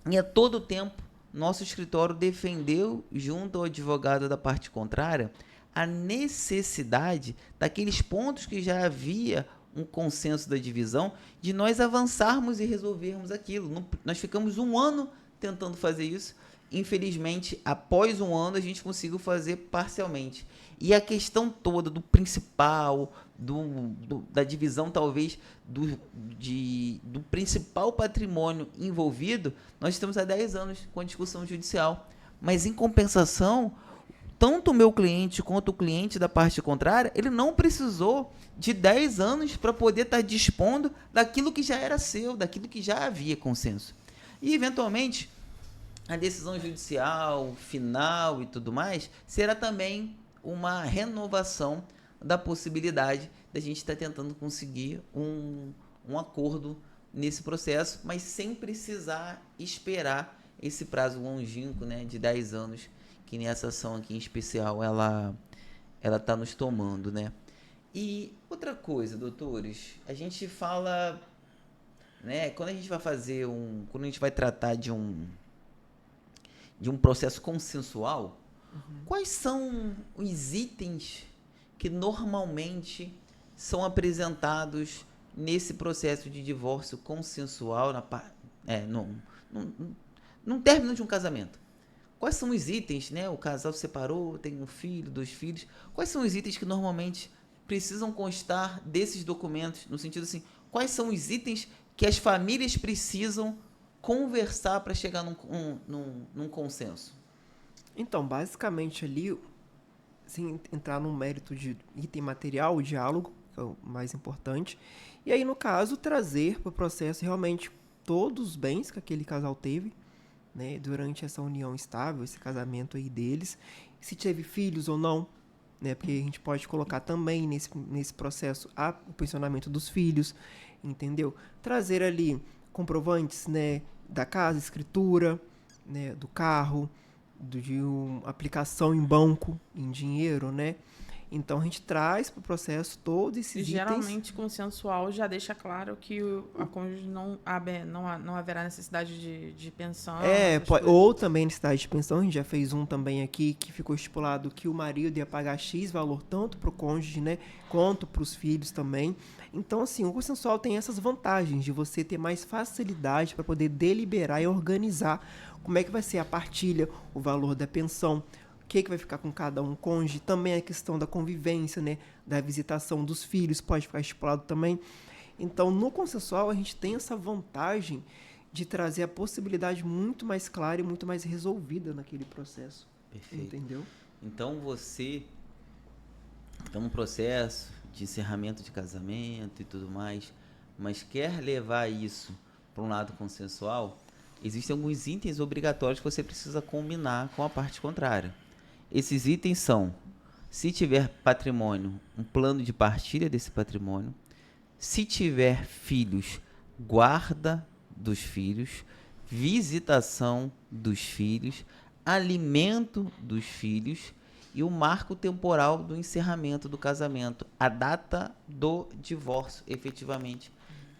Speaker 1: E a todo tempo, nosso escritório defendeu, junto ao advogado da parte contrária, a necessidade daqueles pontos que já havia um consenso da divisão, de nós avançarmos e resolvermos aquilo. Nós ficamos 1 ano tentando fazer isso. Infelizmente, após 1 ano, a gente conseguiu fazer parcialmente. E a questão toda do principal, da divisão, talvez, do principal patrimônio envolvido, nós estamos há 10 anos com a discussão judicial. Mas, em compensação, tanto o meu cliente quanto o cliente da parte contrária, ele não precisou de 10 anos para poder estar dispondo daquilo que já era seu, daquilo que já havia consenso. E, eventualmente, a decisão judicial, final e tudo mais, será também uma renovação da possibilidade da gente estar tentando conseguir um acordo nesse processo, mas sem precisar esperar esse prazo longínquo, né, de 10 anos, que nessa ação aqui em especial ela está nos tomando, né? E outra coisa, doutores, a gente fala, né, quando a gente vai tratar de um processo consensual, quais são os itens que normalmente são apresentados nesse processo de divórcio consensual num término de um casamento? Quais são os itens, né? O casal separou, tem um filho, 2 filhos. Quais são os itens que normalmente precisam constar desses documentos? No sentido assim, quais são os itens que as famílias precisam conversar para chegar num consenso?
Speaker 2: Então, basicamente ali, sem entrar no mérito de item material, o diálogo, que é o mais importante. E aí, no caso, trazer para o processo realmente todos os bens que aquele casal teve, né, durante essa união estável, esse casamento aí deles, se teve filhos ou não, né, porque a gente pode colocar também nesse processo o pensionamento dos filhos, entendeu? Trazer ali comprovantes, né, da casa, escritura, né, do carro, de uma aplicação em banco, em dinheiro, né? Então, a gente traz para o processo todos esses itens.
Speaker 3: Geralmente, consensual já deixa claro que a cônjuge não haverá necessidade de pensão.
Speaker 2: Ou também necessidade de pensão. A gente já fez um também aqui que ficou estipulado que o marido ia pagar X valor tanto para o cônjuge, né, quanto para os filhos também. Então, assim, o consensual tem essas vantagens de você ter mais facilidade para poder deliberar e organizar como é que vai ser a partilha, o valor da pensão, o que vai ficar com cada um cônjuge, também a questão da convivência, né, da visitação dos filhos, pode ficar estipulado também. Então, no consensual, a gente tem essa vantagem de trazer a possibilidade muito mais clara e muito mais resolvida naquele processo.
Speaker 1: Perfeito.
Speaker 2: Entendeu?
Speaker 1: Então, você está num processo de encerramento de casamento e tudo mais, mas quer levar isso para um lado consensual, existem alguns itens obrigatórios que você precisa combinar com a parte contrária. Esses itens são, se tiver patrimônio, um plano de partilha desse patrimônio. Se tiver filhos, guarda dos filhos, visitação dos filhos, alimento dos filhos e o marco temporal do encerramento do casamento, a data do divórcio, efetivamente,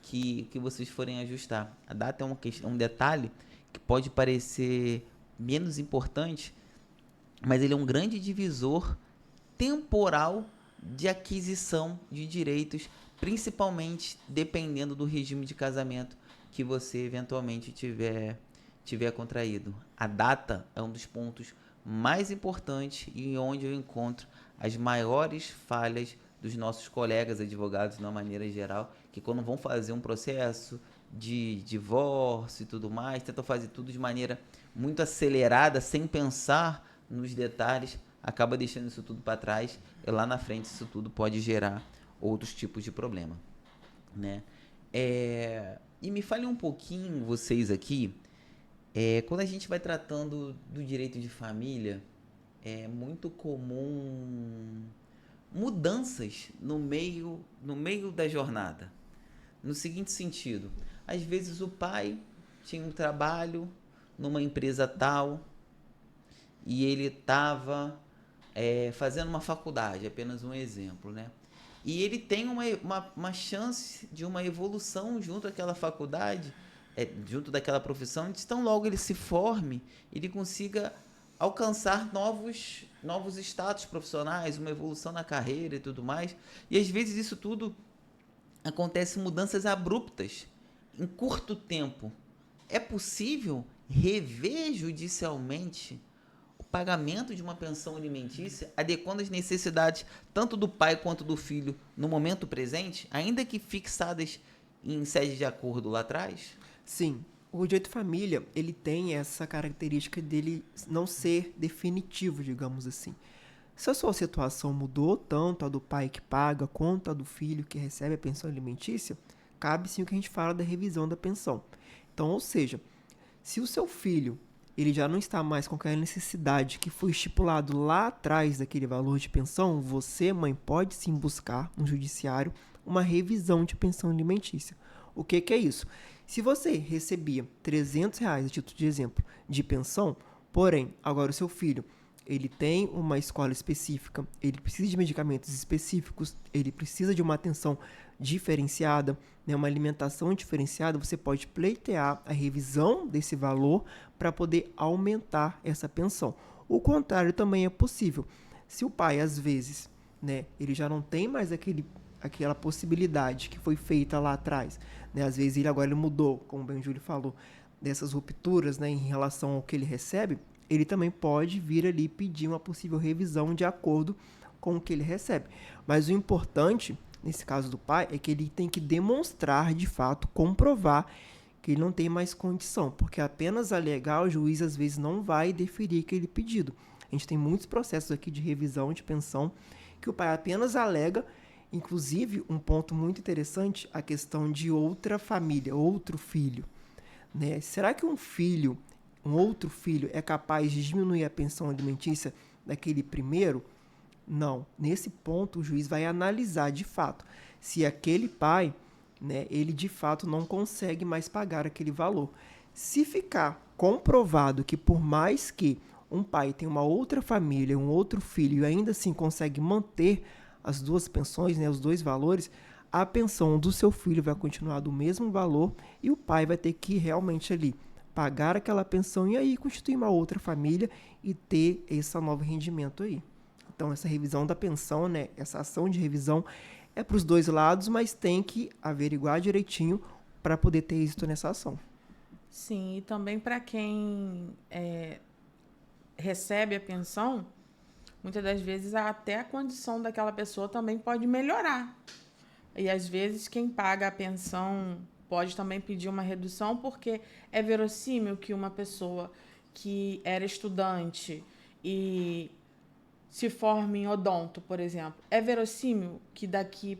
Speaker 1: que vocês forem ajustar. A data é um detalhe que pode parecer menos importante, mas ele é um grande divisor temporal de aquisição de direitos, principalmente dependendo do regime de casamento que você eventualmente tiver contraído. A data é um dos pontos mais importantes e onde eu encontro as maiores falhas dos nossos colegas advogados, de uma maneira geral, que quando vão fazer um processo de divórcio e tudo mais, tentam fazer tudo de maneira muito acelerada, sem pensar nos detalhes, acaba deixando isso tudo para trás, e lá na frente isso tudo pode gerar outros tipos de problema, né? E me fale um pouquinho, vocês aqui, quando a gente vai tratando do direito de família, é muito comum mudanças no meio da jornada. No seguinte sentido, às vezes o pai tinha um trabalho numa empresa tal e ele estava fazendo uma faculdade, apenas um exemplo, né? E ele tem uma chance de uma evolução junto àquela faculdade, junto daquela profissão, de tão logo ele se forme, ele consiga alcançar novos status profissionais, uma evolução na carreira e tudo mais. E às vezes isso tudo acontece mudanças abruptas, em curto tempo. É possível rever judicialmente o pagamento de uma pensão alimentícia, adequando as necessidades tanto do pai quanto do filho no momento presente, ainda que fixadas em sede de acordo lá atrás?
Speaker 2: Sim. O direito de família, ele tem essa característica dele não ser definitivo, digamos assim. Se a sua situação mudou, tanto a do pai que paga quanto a do filho que recebe a pensão alimentícia, cabe sim o que a gente fala da revisão da pensão. Então, ou seja, se o seu filho ele já não está mais com aquela necessidade que foi estipulado lá atrás daquele valor de pensão, você, mãe, pode sim buscar no judiciário uma revisão de pensão alimentícia. O que é isso? Se você recebia R$300, a título de exemplo, de pensão, porém, agora o seu filho ele tem uma escola específica, ele precisa de medicamentos específicos, ele precisa de uma atenção diferenciada, né, uma alimentação diferenciada, você pode pleitear a revisão desse valor para poder aumentar essa pensão. O contrário também é possível. Se o pai, às vezes, né, ele já não tem mais aquela possibilidade que foi feita lá atrás, né? Às vezes ele mudou, como bem o Júlio falou, dessas rupturas, né, em relação ao que ele recebe, ele também pode vir ali pedir uma possível revisão de acordo com o que ele recebe. Mas o importante, nesse caso do pai, é que ele tem que demonstrar, de fato, comprovar que ele não tem mais condição, porque apenas alegar, o juiz às vezes não vai deferir aquele pedido. A gente tem muitos processos aqui de revisão de pensão que o pai apenas alega. Inclusive, um ponto muito interessante, a questão de outra família, outro filho, né? Será que um outro filho é capaz de diminuir a pensão alimentícia daquele primeiro? Não. Nesse ponto, o juiz vai analisar, de fato, se aquele pai, né, ele de fato não consegue mais pagar aquele valor. Se ficar comprovado que por mais que um pai tem uma outra família, um outro filho e ainda assim consegue manter as duas pensões, né, os dois valores, a pensão do seu filho vai continuar do mesmo valor e o pai vai ter que realmente ali pagar aquela pensão e aí constituir uma outra família e ter esse novo rendimento aí. Então, essa revisão da pensão, né, essa ação de revisão é para os dois lados, mas tem que averiguar direitinho para poder ter êxito nessa ação.
Speaker 3: Sim, e também para quem recebe a pensão, muitas das vezes até a condição daquela pessoa também pode melhorar. E às vezes quem paga a pensão pode também pedir uma redução, porque é verossímil que uma pessoa que era estudante e se forme em odonto, por exemplo, é verossímil que daqui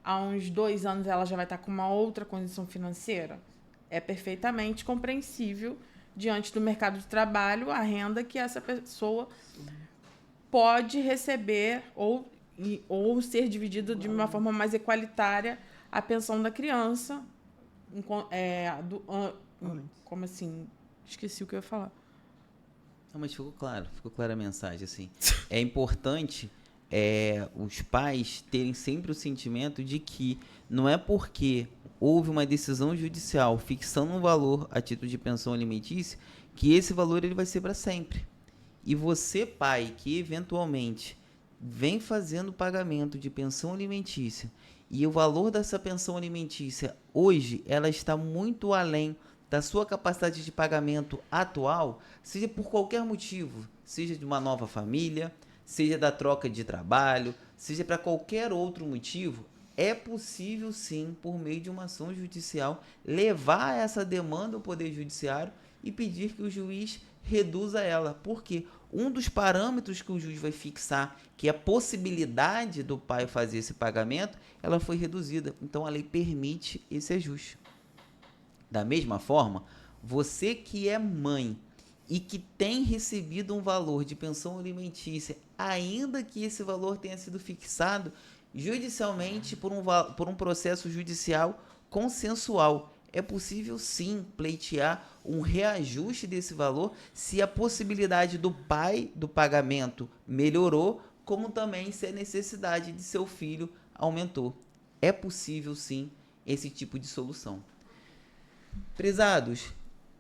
Speaker 3: a uns 2 anos ela já vai estar com uma outra condição financeira? É perfeitamente compreensível, diante do mercado de trabalho, a renda que essa pessoa pode receber ou ser dividido de uma forma mais equalitária a pensão da criança. Como assim? Esqueci o que eu ia falar.
Speaker 1: Não, mas ficou clara a mensagem, assim. É importante os pais terem sempre o sentimento de que não é porque houve uma decisão judicial fixando um valor a título de pensão alimentícia que esse valor ele vai ser para sempre. E você, pai, que eventualmente vem fazendo pagamento de pensão alimentícia e o valor dessa pensão alimentícia hoje ela está muito além da sua capacidade de pagamento atual, seja por qualquer motivo, seja de uma nova família, seja da troca de trabalho, seja para qualquer outro motivo, é possível sim, por meio de uma ação judicial, levar essa demanda ao Poder Judiciário e pedir que o juiz reduza ela. Porque um dos parâmetros que o juiz vai fixar, que é a possibilidade do pai fazer esse pagamento, ela foi reduzida. Então a lei permite esse ajuste. Da mesma forma, você que é mãe e que tem recebido um valor de pensão alimentícia, ainda que esse valor tenha sido fixado judicialmente por um processo judicial consensual, é possível sim pleitear um reajuste desse valor se a possibilidade do pai do pagamento melhorou, como também se a necessidade de seu filho aumentou. É possível sim esse tipo de solução. Prezados,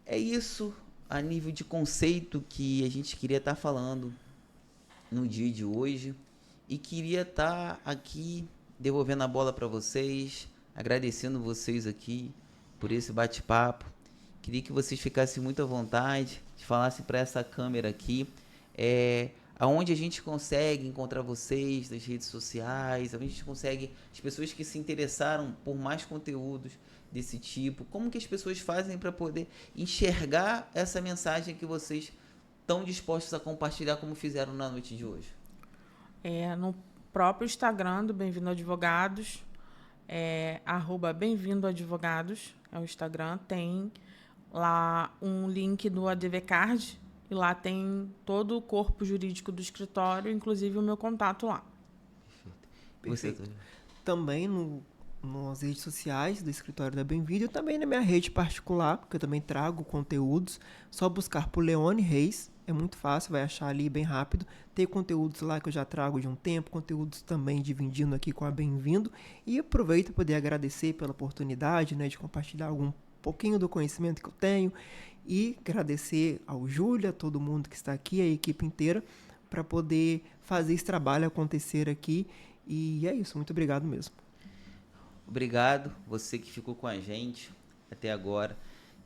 Speaker 1: é isso a nível de conceito que a gente queria estar falando no dia de hoje e queria estar aqui devolvendo a bola para vocês, agradecendo vocês aqui por esse bate-papo. Queria que vocês ficassem muito à vontade, falassem para essa câmera aqui, aonde a gente consegue encontrar vocês nas redes sociais, aonde a gente consegue as pessoas que se interessaram por mais conteúdos desse tipo, como que as pessoas fazem para poder enxergar essa mensagem que vocês estão dispostos a compartilhar como fizeram na noite de hoje?
Speaker 3: No próprio Instagram do Bem-vindo Advogados, @bem-vindo-advogados, é o Instagram, tem lá um link do ADVcard e lá tem todo o corpo jurídico do escritório, inclusive o meu contato lá.
Speaker 2: Perfeito. Também nas redes sociais do escritório da Bem-vindo e também na minha rede particular, porque eu também trago conteúdos. Só buscar por Leone Reis, é muito fácil, vai achar ali bem rápido. Tem conteúdos lá que eu já trago de um tempo, conteúdos também dividindo aqui com a Bem-vindo. E aproveito para poder agradecer pela oportunidade, né, de compartilhar algum pouquinho do conhecimento que eu tenho e agradecer ao Júlio, a todo mundo que está aqui, a equipe inteira, para poder fazer esse trabalho acontecer aqui. E é isso, muito obrigado mesmo.
Speaker 1: Obrigado, você que ficou com a gente até agora.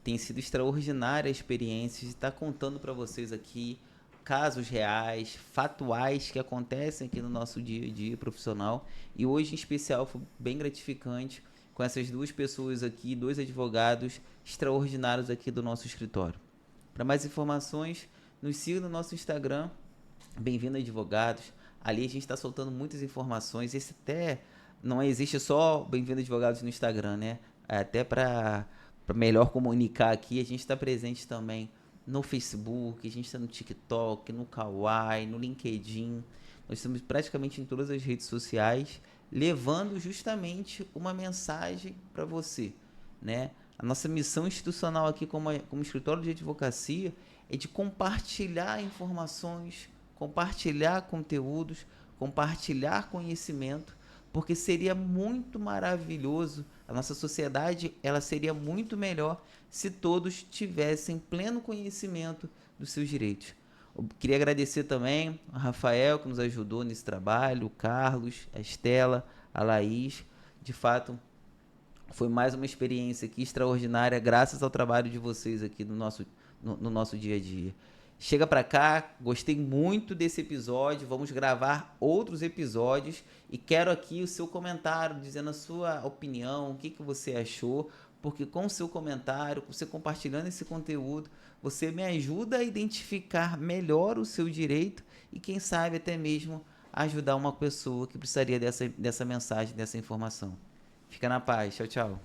Speaker 1: Tem sido extraordinária a experiência de estar contando para vocês aqui casos reais, fatuais que acontecem aqui no nosso dia a dia profissional. E hoje, em especial, foi bem gratificante com essas duas pessoas aqui, 2 advogados extraordinários aqui do nosso escritório. Para mais informações, nos siga no nosso Instagram, Bem-vindo Advogados. Ali a gente está soltando muitas informações. Esse até não existe só Bem-vindo Advogados no Instagram, né? Até para melhor comunicar aqui, a gente está presente também no Facebook, a gente está no TikTok, no Kawaii, no LinkedIn. Nós estamos praticamente em todas as redes sociais, levando justamente uma mensagem para você, né? A nossa missão institucional aqui como escritório de advocacia é de compartilhar informações, compartilhar conteúdos, compartilhar conhecimento, porque seria muito maravilhoso, a nossa sociedade ela seria muito melhor se todos tivessem pleno conhecimento dos seus direitos. Eu queria agradecer também a Rafael, que nos ajudou nesse trabalho, o Carlos, a Estela, a Laís. De fato, foi mais uma experiência aqui extraordinária, graças ao trabalho de vocês aqui no nosso dia a dia. Chega pra cá, gostei muito desse episódio, vamos gravar outros episódios e quero aqui o seu comentário, dizendo a sua opinião, o que você achou, porque com o seu comentário, você compartilhando esse conteúdo, você me ajuda a identificar melhor o seu direito e quem sabe até mesmo ajudar uma pessoa que precisaria dessa mensagem, dessa informação. Fica na paz. Tchau, tchau.